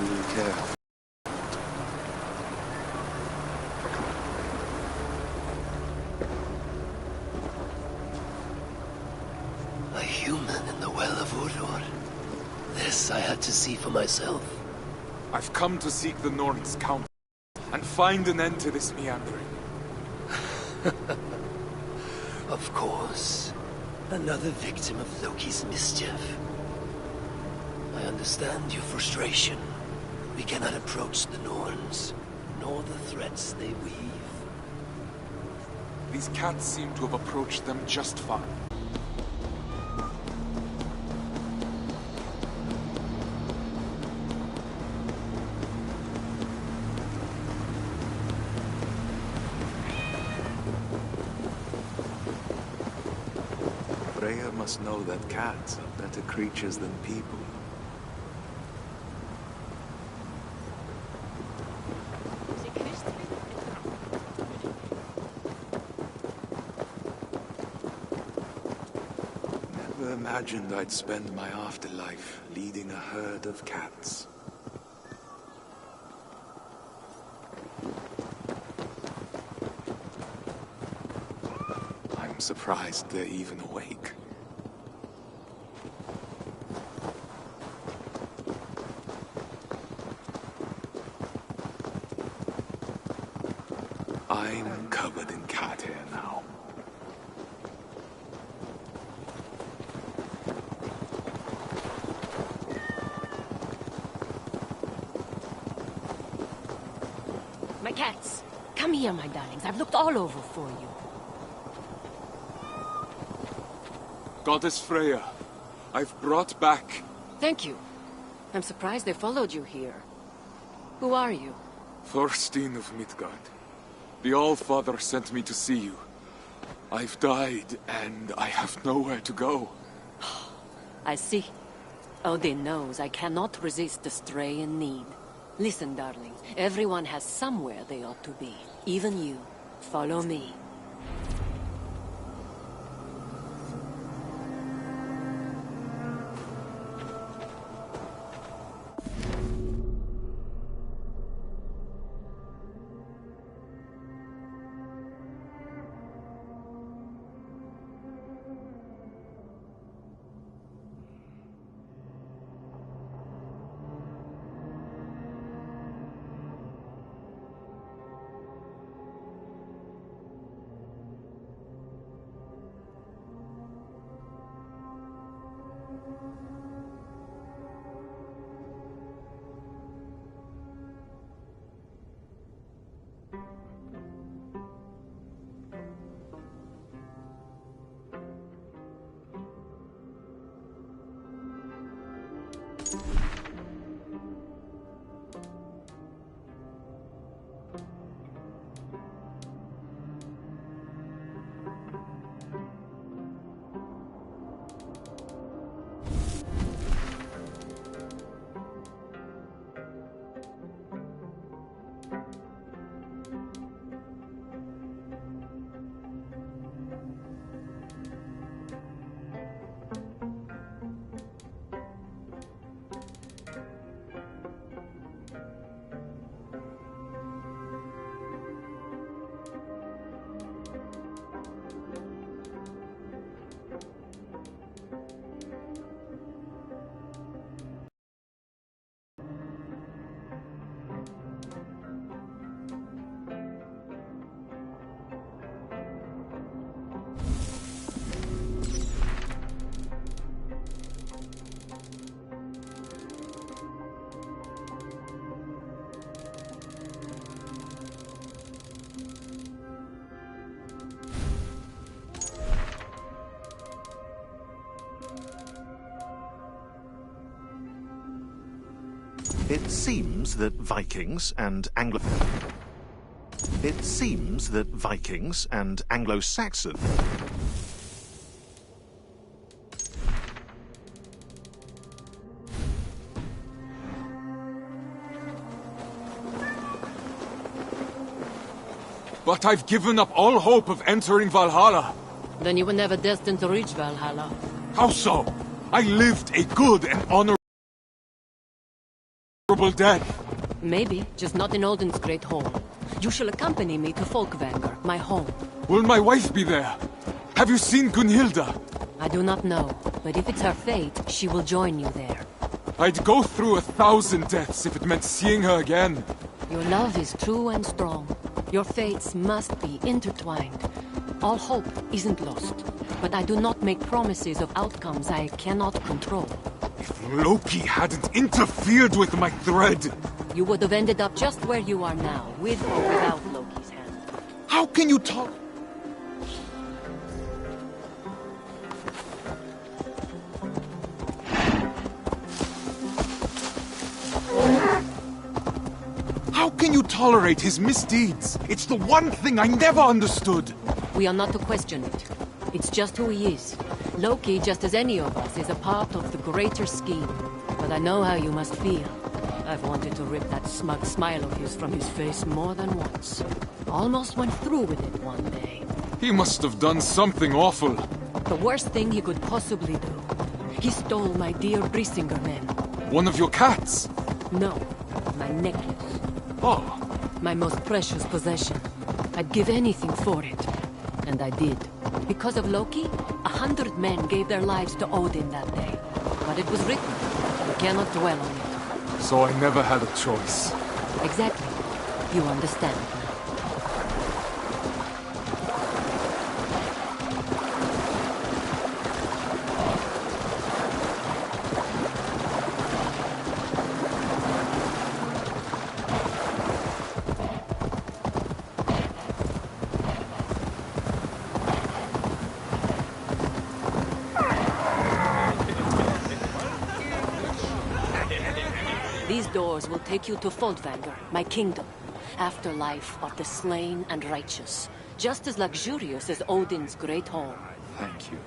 really care. A human in the Well of Urur. This I had to see for myself. I've come to seek the Norn's counsel and find an end to this meandering. Of course. Another victim of Loki's mischief. I understand your frustration. We cannot approach the Norns, nor the threats they weave. These cats seem to have approached them just fine. Freya must know that cats are better creatures than people. Never imagined I'd spend my afterlife leading a herd of cats. I'm surprised they're even awake. I'm covered in cat hair now. My cats! Come here, my darlings. I've looked all over for you. Goddess Freya, I've brought back... Thank you. I'm surprised they followed you here. Who are you? Thorstein of Midgard. The All-Father sent me to see you. I've died, and I have nowhere to go. I see. Odin knows I cannot resist the stray in need. Listen, darlings. Everyone has somewhere they ought to be. Even you. Follow me. It seems that Vikings and Anglo-Saxon But I've given up all hope of entering Valhalla. Then you were never destined to reach Valhalla. How so? I lived a good and honorable horrible death. Maybe, just not in Odin's Great Hall. You shall accompany me to Folkvanger, my home. Will my wife be there? Have you seen Gunhilda? I do not know, but if it's her fate, she will join you there. I'd go through 1,000 deaths if it meant seeing her again. Your love is true and strong. Your fates must be intertwined. All hope isn't lost, but I do not make promises of outcomes I cannot control. If Loki hadn't interfered with my thread... You would have ended up just where you are now, with or without Loki's hand. How can you talk? How can you tolerate his misdeeds? It's the one thing I never understood. We are not to question it. It's just who he is. Loki, just as any of us, is a part of the greater scheme. But I know how you must feel. I've wanted to rip that smug smile of his from his face more than once. Almost went through with it one day. He must have done something awful. The worst thing he could possibly do. He stole my dear Brissinger men. One of your cats? No, my necklace. Oh. My most precious possession. I'd give anything for it. And I did. Because of Loki, 100 men gave their lives to Odin that day. But it was written. We cannot dwell on it. So I never had a choice. Exactly. You understand now. These doors will take you to Folkvanger, my kingdom. Afterlife of the slain and righteous. Just as luxurious as Odin's great hall. Thank you.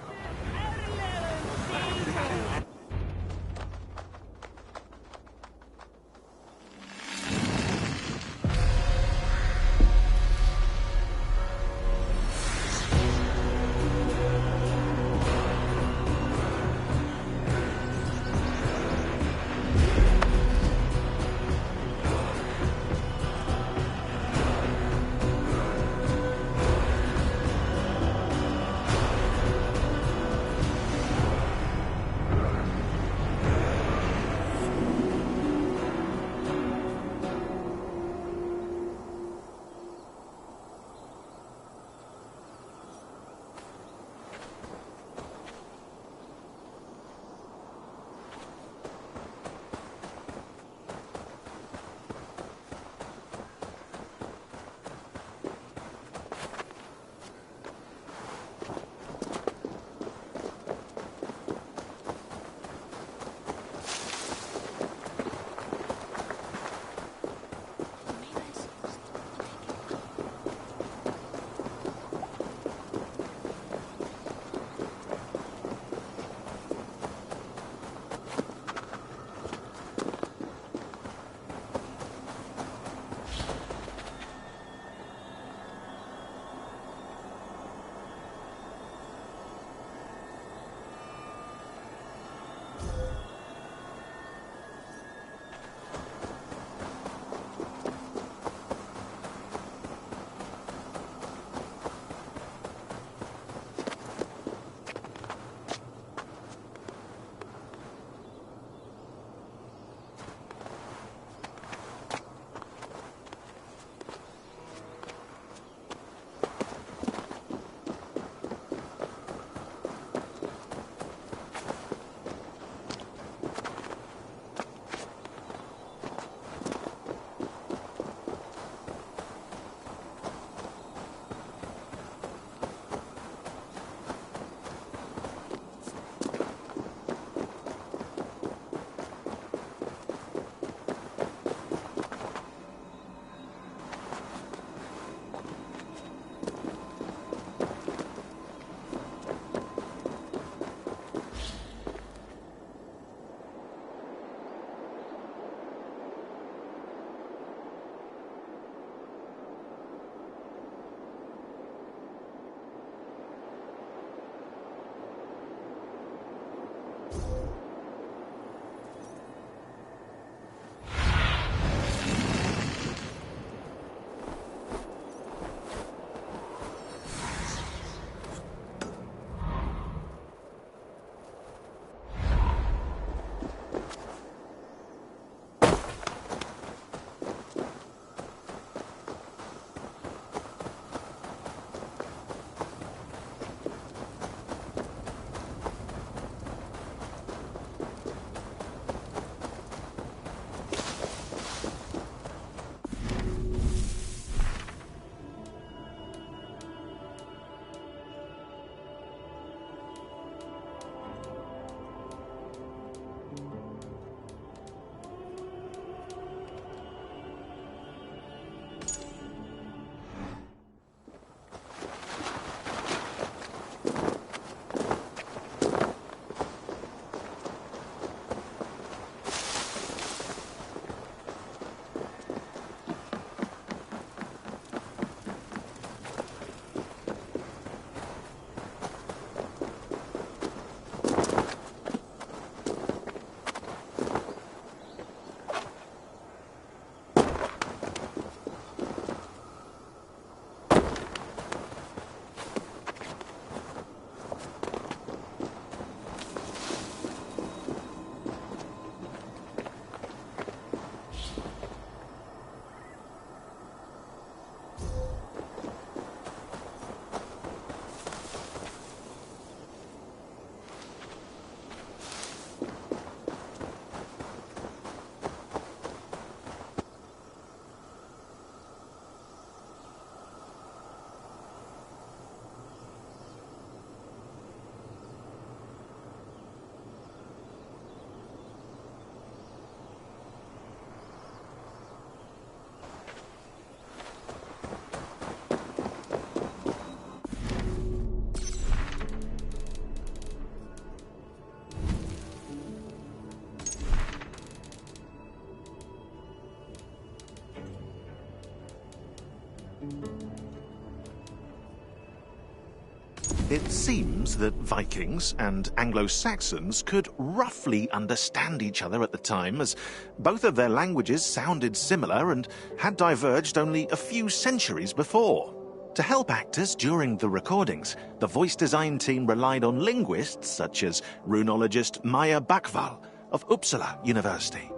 It seems that Vikings and Anglo-Saxons could roughly understand each other at the time, as both of their languages sounded similar and had diverged only a few centuries before. To help actors during the recordings, the voice design team relied on linguists such as runologist Maya Bakval of Uppsala University.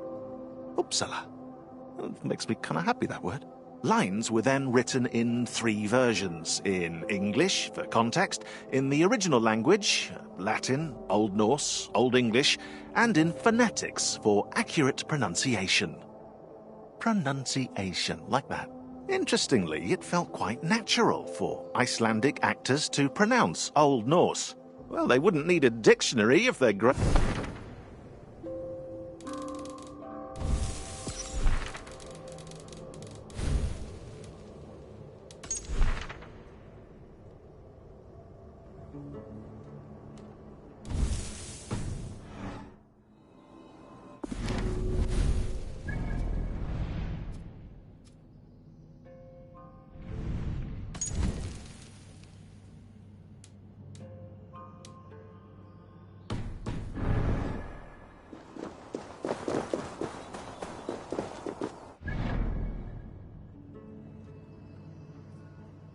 Uppsala? It makes me kind of happy, that word. Lines were then written in 3 versions, in English, for context, in the original language, Latin, Old Norse, Old English, and in phonetics for accurate pronunciation. Pronunciation, like that. Interestingly, it felt quite natural for Icelandic actors to pronounce Old Norse. Well, they wouldn't need a dictionary if they're great.